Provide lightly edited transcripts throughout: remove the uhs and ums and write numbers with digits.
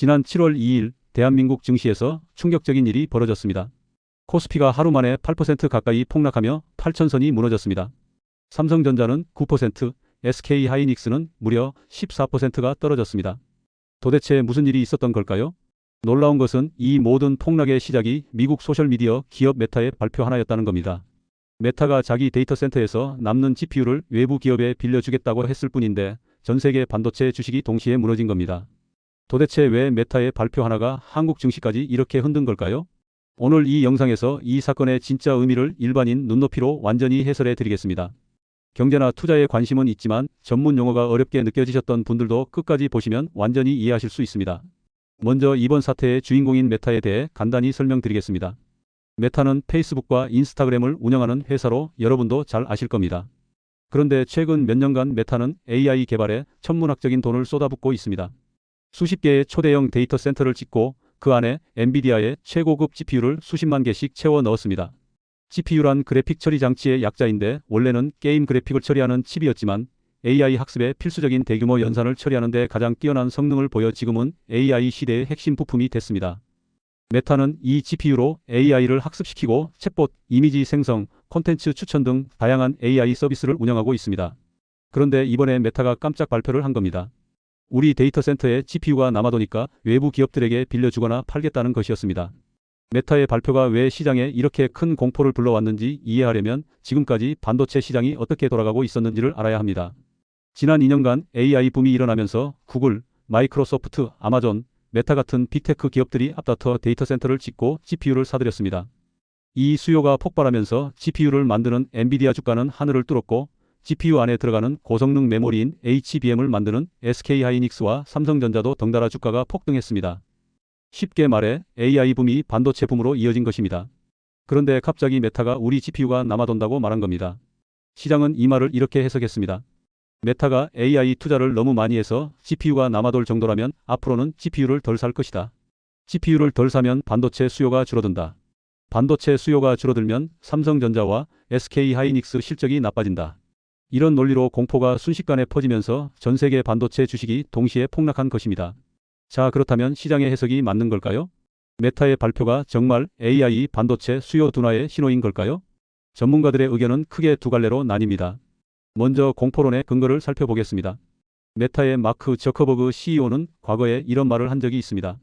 지난 7월 2일 대한민국 증시에서 충격적인 일이 벌어졌습니다. 코스피가 하루 만에 8% 가까이 폭락하며 8천선이 무너졌습니다. 삼성전자는 9%, SK하이닉스는 무려 14%가 떨어졌습니다. 도대체 무슨 일이 있었던 걸까요? 놀라운 것은 이 모든 폭락의 시작이 미국 소셜미디어 기업 메타의 발표 하나였다는 겁니다. 메타가 자기 데이터 센터에서 남는 GPU를 외부 기업에 빌려주겠다고 했을 뿐인데 전 세계 반도체 주식이 동시에 무너진 겁니다. 도대체 왜 메타의 발표 하나가 한국 증시까지 이렇게 흔든 걸까요? 오늘 이 영상에서 이 사건의 진짜 의미를 일반인 눈높이로 완전히 해설해 드리겠습니다. 경제나 투자에 관심은 있지만 전문 용어가 어렵게 느껴지셨던 분들도 끝까지 보시면 완전히 이해하실 수 있습니다. 먼저 이번 사태의 주인공인 메타에 대해 간단히 설명드리겠습니다. 메타는 페이스북과 인스타그램을 운영하는 회사로 여러분도 잘 아실 겁니다. 그런데 최근 몇 년간 메타는 AI 개발에 천문학적인 돈을 쏟아붓고 있습니다. 수십 개의 초대형 데이터 센터를 짓고 그 안에 엔비디아의 최고급 GPU를 수십만 개씩 채워 넣었습니다. GPU란 그래픽 처리 장치의 약자인데 원래는 게임 그래픽을 처리하는 칩이었지만 AI 학습에 필수적인 대규모 연산을 처리하는 데 가장 뛰어난 성능을 보여 지금은 AI 시대의 핵심 부품이 됐습니다. 메타는 이 GPU로 AI를 학습시키고 챗봇, 이미지 생성, 콘텐츠 추천 등 다양한 AI 서비스를 운영하고 있습니다. 그런데 이번에 메타가 깜짝 발표를 한 겁니다. 우리 데이터 센터에 GPU가 남아도니까 외부 기업들에게 빌려주거나 팔겠다는 것이었습니다. 메타의 발표가 왜 시장에 이렇게 큰 공포를 불러왔는지 이해하려면 지금까지 반도체 시장이 어떻게 돌아가고 있었는지를 알아야 합니다. 지난 2년간 AI 붐이 일어나면서 구글, 마이크로소프트, 아마존, 메타 같은 빅테크 기업들이 앞다퉈 데이터 센터를 짓고 GPU를 사들였습니다. 이 수요가 폭발하면서 GPU를 만드는 엔비디아 주가는 하늘을 뚫었고 GPU 안에 들어가는 고성능 메모리인 HBM을 만드는 SK하이닉스와 삼성전자도 덩달아 주가가 폭등했습니다. 쉽게 말해 AI 붐이 반도체 붐으로 이어진 것입니다. 그런데 갑자기 메타가 우리 GPU가 남아돈다고 말한 겁니다. 시장은 이 말을 이렇게 해석했습니다. 메타가 AI 투자를 너무 많이 해서 GPU가 남아돌 정도라면 앞으로는 GPU를 덜 살 것이다. GPU를 덜 사면 반도체 수요가 줄어든다. 반도체 수요가 줄어들면 삼성전자와 SK하이닉스 실적이 나빠진다. 이런 논리로 공포가 순식간에 퍼지면서 전 세계 반도체 주식이 동시에 폭락한 것입니다. 자, 그렇다면 시장의 해석이 맞는 걸까요? 메타의 발표가 정말 AI 반도체 수요 둔화의 신호인 걸까요? 전문가들의 의견은 크게 두 갈래로 나뉩니다. 먼저 공포론의 근거를 살펴보겠습니다. 메타의 마크 저커버그 CEO는 과거에 이런 말을 한 적이 있습니다.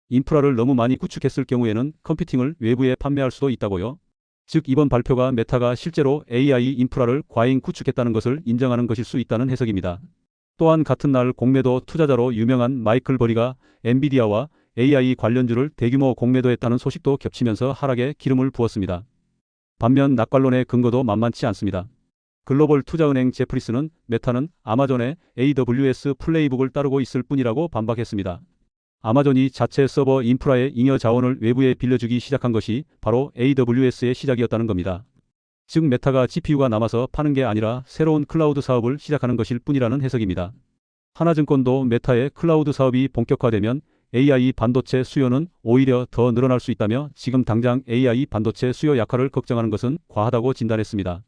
인프라를 너무 많이 구축했을 경우에는 컴퓨팅을 외부에 판매할 수도 있다고요. 즉 이번 발표가 메타가 실제로 AI 인프라를 과잉 구축했다는 것을 인정하는 것일 수 있다는 해석입니다. 또한 같은 날 공매도 투자자로 유명한 마이클 버리가 엔비디아와 AI 관련주를 대규모 공매도했다는 소식도 겹치면서 하락에 기름을 부었습니다. 반면 낙관론의 근거도 만만치 않습니다. 글로벌 투자은행 제프리스는 메타는 아마존의 AWS 플레이북을 따르고 있을 뿐이라고 반박했습니다. 아마존이 자체 서버 인프라의 잉여 자원을 외부에 빌려주기 시작한 것이 바로 AWS의 시작이었다는 겁니다. 즉 메타가 GPU가 남아서 파는 게 아니라 새로운 클라우드 사업을 시작하는 것일 뿐이라는 해석입니다. 하나증권도 메타의 클라우드 사업이 본격화되면 AI 반도체 수요는 오히려 더 늘어날 수 있다며 지금 당장 AI 반도체 수요 약화를 걱정하는 것은 과하다고 진단했습니다.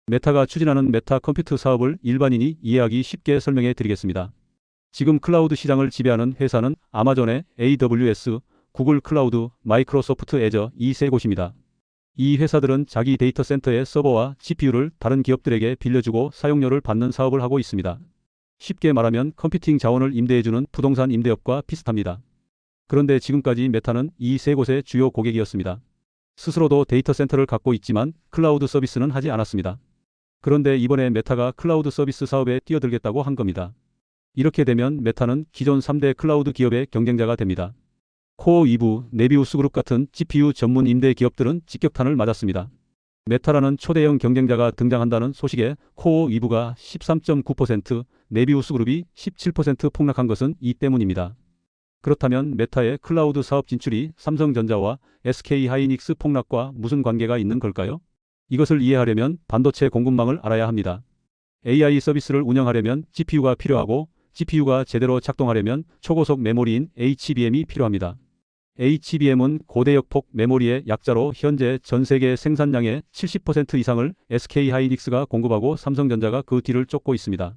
메타가 추진하는 메타 컴퓨트 사업을 일반인이 이해하기 쉽게 설명해 드리겠습니다. 지금 클라우드 시장을 지배하는 회사는 아마존의 AWS, 구글 클라우드, 마이크로소프트 애저 이 세 곳입니다. 이 회사들은 자기 데이터 센터의 서버와 GPU를 다른 기업들에게 빌려주고 사용료를 받는 사업을 하고 있습니다. 쉽게 말하면 컴퓨팅 자원을 임대해주는 부동산 임대업과 비슷합니다. 그런데 지금까지 메타는 이 세 곳의 주요 고객이었습니다. 스스로도 데이터 센터를 갖고 있지만 클라우드 서비스는 하지 않았습니다. 그런데 이번에 메타가 클라우드 서비스 사업에 뛰어들겠다고 한 겁니다. 이렇게 되면 메타는 기존 3대 클라우드 기업의 경쟁자가 됩니다. 코어 이브, 네비우스 그룹 같은 GPU 전문 임대 기업들은 직격탄을 맞았습니다. 메타라는 초대형 경쟁자가 등장한다는 소식에 코어 이브가 13.9%, 네비우스 그룹이 17% 폭락한 것은 이 때문입니다. 그렇다면 메타의 클라우드 사업 진출이 삼성전자와 SK하이닉스 폭락과 무슨 관계가 있는 걸까요? 이것을 이해하려면 반도체 공급망을 알아야 합니다. AI 서비스를 운영하려면 GPU가 필요하고 GPU가 제대로 작동하려면 초고속 메모리인 HBM이 필요합니다. HBM은 고대역폭 메모리의 약자로 현재 전 세계 생산량의 70% 이상을 SK하이닉스가 공급하고 삼성전자가 그 뒤를 쫓고 있습니다.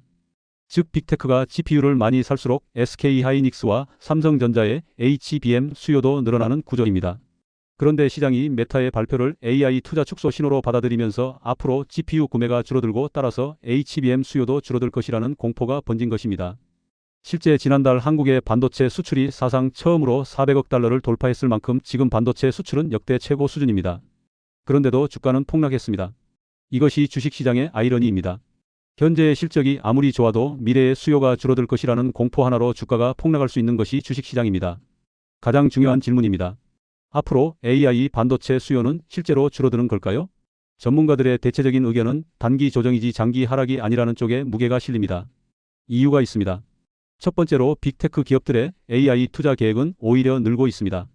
즉 빅테크가 GPU를 많이 살수록 SK하이닉스와 삼성전자의 HBM 수요도 늘어나는 구조입니다. 그런데 시장이 메타의 발표를 AI 투자 축소 신호로 받아들이면서 앞으로 GPU 구매가 줄어들고 따라서 HBM 수요도 줄어들 것이라는 공포가 번진 것입니다. 실제 지난달 한국의 반도체 수출이 사상 처음으로 400억 달러를 돌파했을 만큼 지금 반도체 수출은 역대 최고 수준입니다. 그런데도 주가는 폭락했습니다. 이것이 주식시장의 아이러니입니다. 현재의 실적이 아무리 좋아도 미래의 수요가 줄어들 것이라는 공포 하나로 주가가 폭락할 수 있는 것이 주식시장입니다. 가장 중요한 질문입니다. 앞으로 AI 반도체 수요는 실제로 줄어드는 걸까요? 전문가들의 대체적인 의견은 단기 조정이지 장기 하락이 아니라는 쪽에 무게가 실립니다. 이유가 있습니다. 첫 번째로 빅테크 기업들의 AI 투자 계획은 오히려 늘고 있습니다.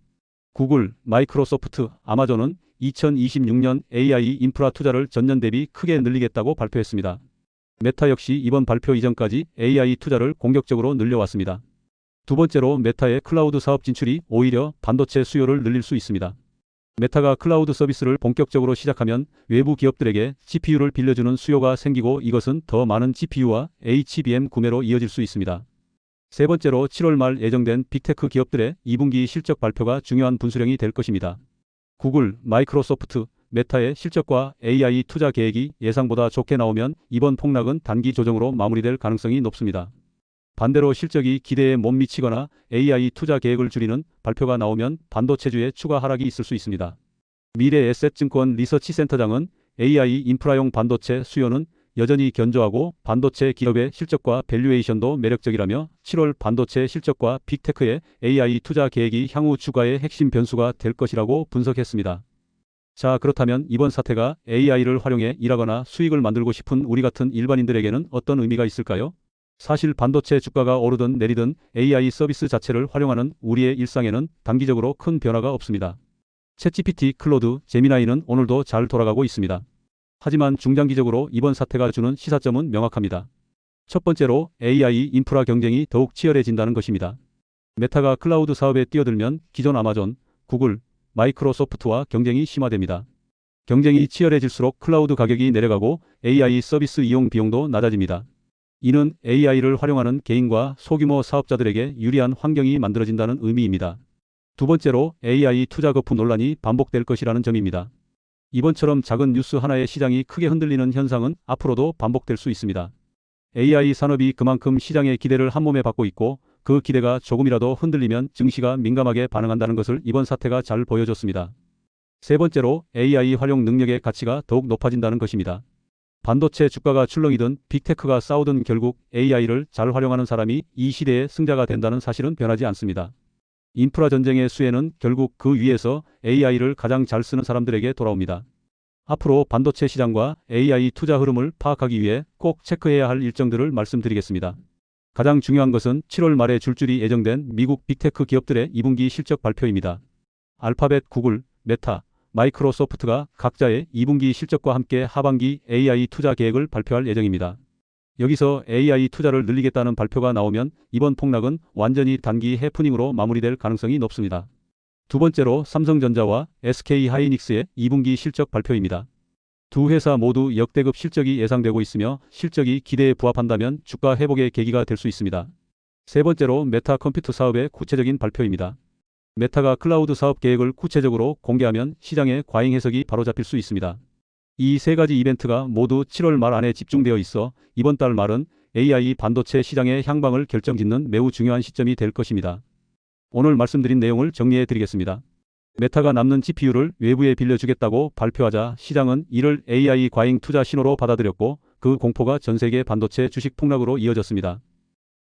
구글, 마이크로소프트, 아마존은 2026년 AI 인프라 투자를 전년 대비 크게 늘리겠다고 발표했습니다. 메타 역시 이번 발표 이전까지 AI 투자를 공격적으로 늘려왔습니다. 두 번째로 메타의 클라우드 사업 진출이 오히려 반도체 수요를 늘릴 수 있습니다. 메타가 클라우드 서비스를 본격적으로 시작하면 외부 기업들에게 GPU를 빌려주는 수요가 생기고 이것은 더 많은 GPU와 HBM 구매로 이어질 수 있습니다. 세 번째로 7월 말 예정된 빅테크 기업들의 2분기 실적 발표가 중요한 분수령이 될 것입니다. 구글, 마이크로소프트, 메타의 실적과 AI 투자 계획이 예상보다 좋게 나오면 이번 폭락은 단기 조정으로 마무리될 가능성이 높습니다. 반대로 실적이 기대에 못 미치거나 AI 투자 계획을 줄이는 발표가 나오면 반도체주의 추가 하락이 있을 수 있습니다. 미래에셋증권 리서치센터장은 AI 인프라용 반도체 수요는 여전히 견조하고 반도체 기업의 실적과 밸류에이션도 매력적이라며 7월 반도체 실적과 빅테크의 AI 투자 계획이 향후 주가의 핵심 변수가 될 것이라고 분석했습니다. 자, 그렇다면 이번 사태가 AI를 활용해 일하거나 수익을 만들고 싶은 우리 같은 일반인들에게는 어떤 의미가 있을까요? 사실 반도체 주가가 오르든 내리든 AI 서비스 자체를 활용하는 우리의 일상에는 단기적으로 큰 변화가 없습니다. 챗GPT, 클로드, 제미나이는 오늘도 잘 돌아가고 있습니다. 하지만 중장기적으로 이번 사태가 주는 시사점은 명확합니다. 첫 번째로 AI 인프라 경쟁이 더욱 치열해진다는 것입니다. 메타가 클라우드 사업에 뛰어들면 기존 아마존, 구글, 마이크로소프트와 경쟁이 심화됩니다. 경쟁이 치열해질수록 클라우드 가격이 내려가고 AI 서비스 이용 비용도 낮아집니다. 이는 AI를 활용하는 개인과 소규모 사업자들에게 유리한 환경이 만들어진다는 의미입니다. 두 번째로 AI 투자 거품 논란이 반복될 것이라는 점입니다. 이번처럼 작은 뉴스 하나의 시장이 크게 흔들리는 현상은 앞으로도 반복될 수 있습니다. AI 산업이 그만큼 시장의 기대를 한몸에 받고 있고 그 기대가 조금이라도 흔들리면 증시가 민감하게 반응한다는 것을 이번 사태가 잘 보여줬습니다. 세 번째로 AI 활용 능력의 가치가 더욱 높아진다는 것입니다. 반도체 주가가 출렁이든 빅테크가 싸우든 결국 AI를 잘 활용하는 사람이 이 시대의 승자가 된다는 사실은 변하지 않습니다. 인프라 전쟁의 수혜는 결국 그 위에서 AI를 가장 잘 쓰는 사람들에게 돌아옵니다. 앞으로 반도체 시장과 AI 투자 흐름을 파악하기 위해 꼭 체크해야 할 일정들을 말씀드리겠습니다. 가장 중요한 것은 7월 말에 줄줄이 예정된 미국 빅테크 기업들의 2분기 실적 발표입니다. 알파벳, 구글, 메타, 마이크로소프트가 각자의 2분기 실적과 함께 하반기 AI 투자 계획을 발표할 예정입니다. 여기서 AI 투자를 늘리겠다는 발표가 나오면 이번 폭락은 완전히 단기 해프닝으로 마무리될 가능성이 높습니다. 두 번째로 삼성전자와 SK하이닉스의 2분기 실적 발표입니다. 두 회사 모두 역대급 실적이 예상되고 있으며 실적이 기대에 부합한다면 주가 회복의 계기가 될 수 있습니다. 세 번째로 메타 컴퓨터 사업의 구체적인 발표입니다. 메타가 클라우드 사업 계획을 구체적으로 공개하면 시장의 과잉 해석이 바로잡힐 수 있습니다. 이 세 가지 이벤트가 모두 7월 말 안에 집중되어 있어 이번 달 말은 AI 반도체 시장의 향방을 결정짓는 매우 중요한 시점이 될 것입니다. 오늘 말씀드린 내용을 정리해 드리겠습니다. 메타가 남는 GPU를 외부에 빌려주겠다고 발표하자 시장은 이를 AI 과잉 투자 신호로 받아들였고 그 공포가 전 세계 반도체 주식 폭락으로 이어졌습니다.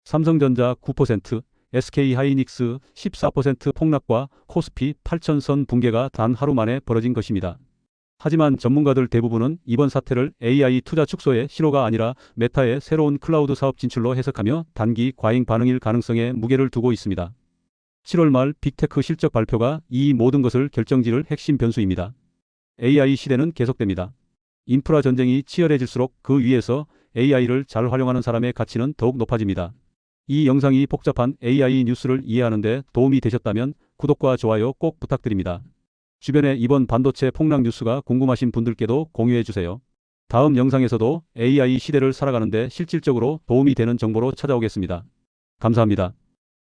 삼성전자 9%, SK하이닉스 14% 폭락과 코스피 8,000선 붕괴가 단 하루 만에 벌어진 것입니다. 하지만 전문가들 대부분은 이번 사태를 AI 투자 축소의 신호가 아니라 메타의 새로운 클라우드 사업 진출로 해석하며 단기 과잉 반응일 가능성에 무게를 두고 있습니다. 7월 말 빅테크 실적 발표가 이 모든 것을 결정지을 핵심 변수입니다. AI 시대는 계속됩니다. 인프라 전쟁이 치열해질수록 그 위에서 AI를 잘 활용하는 사람의 가치는 더욱 높아집니다. 이 영상이 복잡한 AI 뉴스를 이해하는 데 도움이 되셨다면 구독과 좋아요 꼭 부탁드립니다. 주변에 이번 반도체 폭락 뉴스가 궁금하신 분들께도 공유해 주세요. 다음 영상에서도 AI 시대를 살아가는데 실질적으로 도움이 되는 정보로 찾아오겠습니다. 감사합니다.